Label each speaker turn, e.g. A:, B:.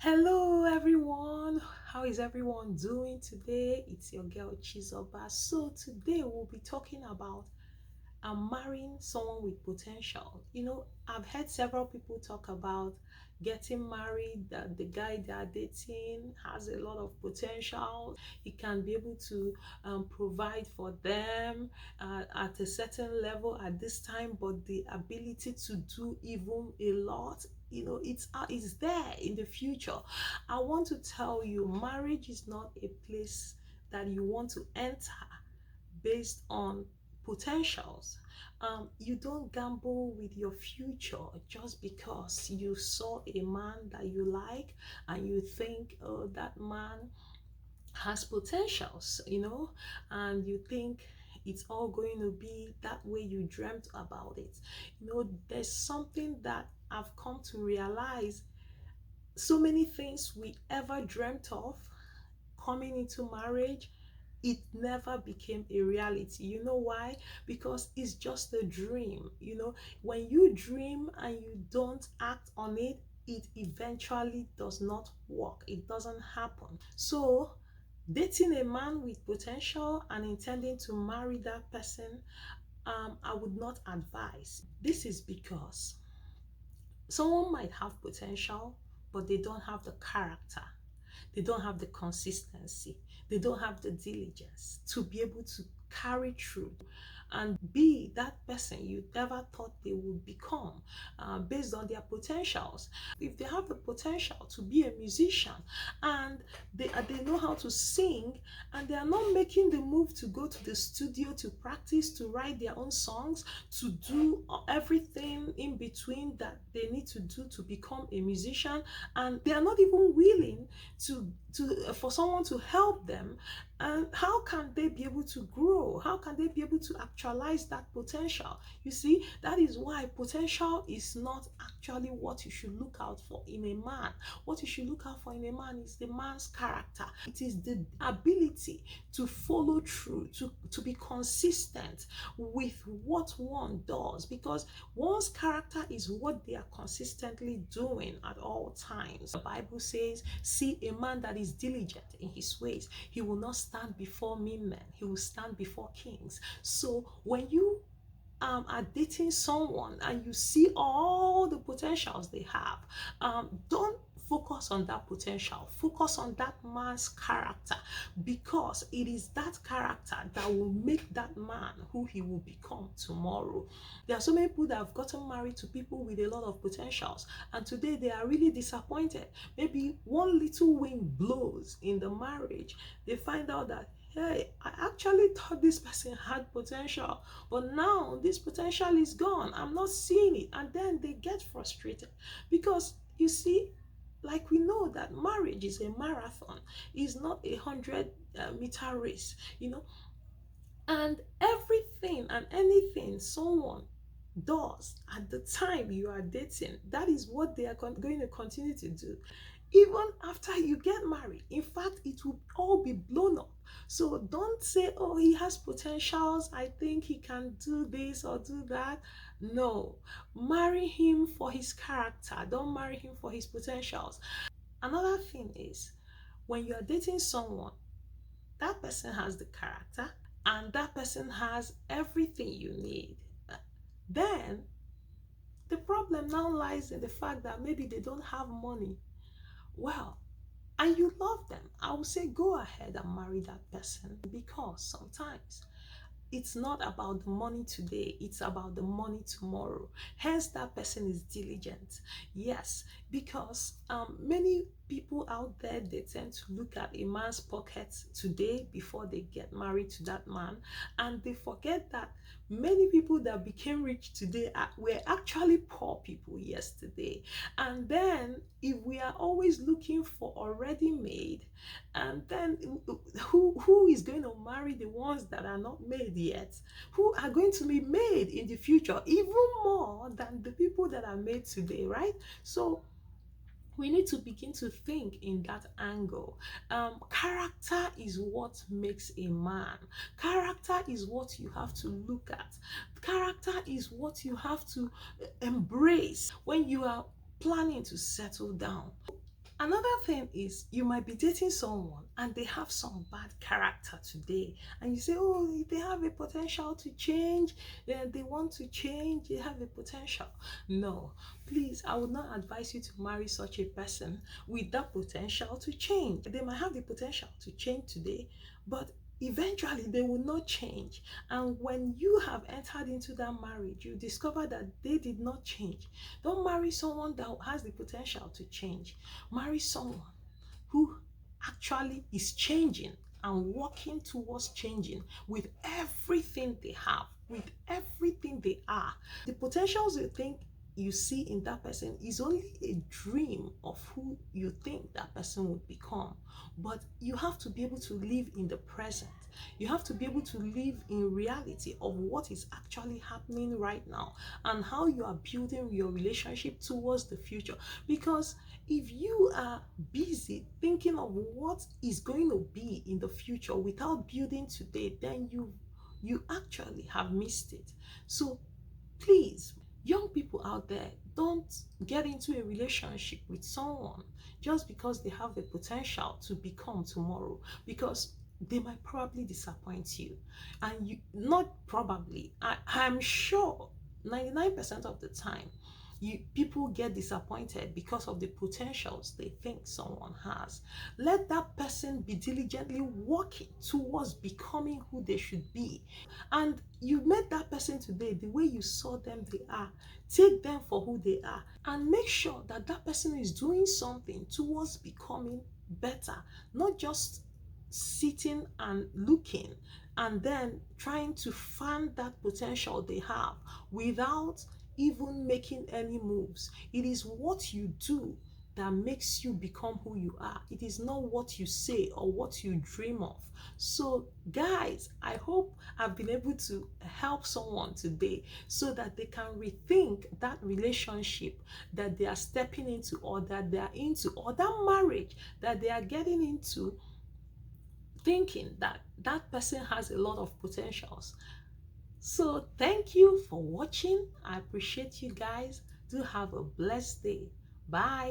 A: Hello everyone, how is everyone doing today? It's your girl Chizoba. So today we'll be talking about marrying someone with potential. I've heard several people talk about getting married, that the guy they are dating has a lot of potential. He can be able to provide for them at a certain level at this time, but the ability to do even a lot, it's there in the future. I want to tell you, marriage is not a place that you want to enter based on potentials. You don't gamble with your future just because you saw a man that you like and you think, oh, that man has potentials, and you think it's all going to be that way you dreamt about it. There's something that I've come to realize. So many things we ever dreamt of coming into marriage, it never became a reality. You know why? Because it's just a dream. When you dream and you don't act on it, it eventually does not work. It doesn't happen. So dating a man with potential and intending to marry that person, I would not advise. This is because someone might have potential, but they don't have the character, they don't have the consistency, they don't have the diligence to be able to carry through and be that person you never thought they would become, based on their potentials. If they have the potential to be a musician and they know how to sing, and they are not making the move to go to the studio to practice, to write their own songs, to do everything in between that they need to do to become a musician, and they are not even willing to for someone to help them, and how can they be able to grow? How can they be able to actualize that potential? You see, that is why potential is not actually what you should look out for in a man. What you should look out for in a man is the man's character. It is the ability to follow through, to be consistent with what one does, because one's character is what they are consistently doing at all times. The Bible says, see a man that is diligent in his ways, he will not stand before mean men, he will stand before kings. So when you are dating someone and you see all the potentials they have, don't focus on that potential, focus on that man's character, because it is that character that will make that man who he will become tomorrow. There are so many people that have gotten married to people with a lot of potentials, and today they are really disappointed. Maybe one little wind blows in the marriage, they find out that, hey, I actually thought this person had potential, but now this potential is gone. I'm not seeing it. And then they get frustrated because, you see, like we know that marriage is a marathon, it's not a 100 meter race, and everything and anything someone does at the time you are dating, that is what they are going to continue to do even after you get married. In fact, it will all be blown up. So don't say, oh, he has potentials, I think he can do this or do that. No, marry him for his character, don't marry him for his potentials. Another thing is, when you are dating someone, that person has the character and that person has everything you need, then the problem now lies in the fact that maybe they don't have money. Well, and you love them, I would say go ahead and marry that person, because sometimes it's not about the money today, it's about the money tomorrow. Hence, that person is diligent. Yes, because many people out there, they tend to look at a man's pockets today before they get married to that man, and they forget that many people that became rich today were actually poor people yesterday. And then if we are always looking for already made, and then who is going to marry the ones that are not made yet, who are going to be made in the future even more than the people that are made today, right? So we need to begin to think in that angle. Character is what makes a man. Character is what you have to look at. Character is what you have to embrace when you are planning to settle down. Another thing is you might be dating someone and they have some bad character today, and you say, oh, they have a potential to change, they want to change, they have a potential. No, please, I would not advise you to marry such a person with that potential to change. They might have the potential to change today, but eventually they will not change. And when you have entered into that marriage, you discover that they did not change. Don't marry someone that has the potential to change. Marry someone who actually is changing and working towards changing with everything they have, with everything they are. The potentials you think you see in that person is only a dream of who you think that person would become. But you have to be able to live in the present. You have to be able to live in reality of what is actually happening right now and how you are building your relationship towards the future. Because if you are busy thinking of what is going to be in the future without building today, then you actually have missed it. So please, young people out there, don't get into a relationship with someone just because they have the potential to become tomorrow, because they might probably disappoint you. And you, not probably, I'm sure 99% of the time, people get disappointed because of the potentials they think someone has. Let that person be diligently working towards becoming who they should be. And you met that person today, the way you saw them, they are. Take them for who they are and make sure that that person is doing something towards becoming better, not just sitting and looking and then trying to fan that potential they have without even making any moves. It is what you do that makes you become who you are. It is not what you say or what you dream of. So, guys, I hope I've been able to help someone today so that they can rethink that relationship that they are stepping into, or that they are into, or that marriage that they are getting into, thinking that that person has a lot of potentials. So thank you for watching. I appreciate you guys. Do have a blessed day. Bye.